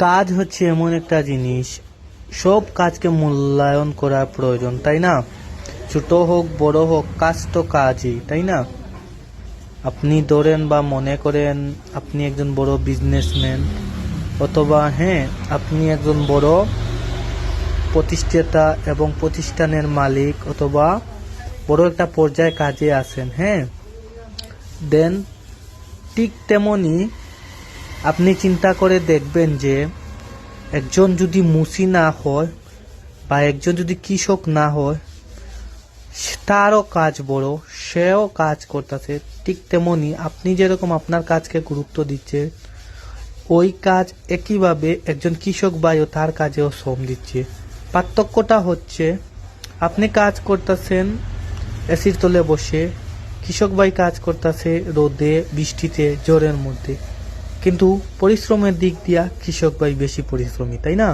কাজ হচ্ছে এমন একটা জিনিস, সব কাজকে মূল্যায়ন করা প্রয়োজন, তাই না? ছোট হোক বড় হোক, কাজ তো কাজই, তাই না? আপনি ধরেন বা মনে করেন আপনি একজন বড় বিজনেসম্যান, অথবা আপনি একজন বড় প্রতিষ্ঠাতা এবং প্রতিষ্ঠানের মালিক, অথবা বড় একটা পর্যায়ে কাজে আছেন, দেন ঠিক তেমনি আপনি চিন্তা করে দেখবেন যে একজন যদি মুসি না হয় বা একজন যদি কৃষক না হয়, তারও কাজ বড়, সেও কাজ করতেছে। ঠিক তেমনি আপনি যেরকম আপনার কাজকে গুরুত্ব দিচ্ছে, ওই কাজ একইভাবে একজন কৃষক ভাইও তার কাজেও শ্রম দিচ্ছে। পার্থক্যটা হচ্ছে আপনি কাজ করতেছেন এসির তলে বসে, কৃষক ভাই কাজ করতেছে রোদে বৃষ্টিতে জ্বরের মধ্যে, কিন্তু পরিশ্রমের দিক দিয়া কৃষক ভাই বেশি পরিশ্রমী, তাই না?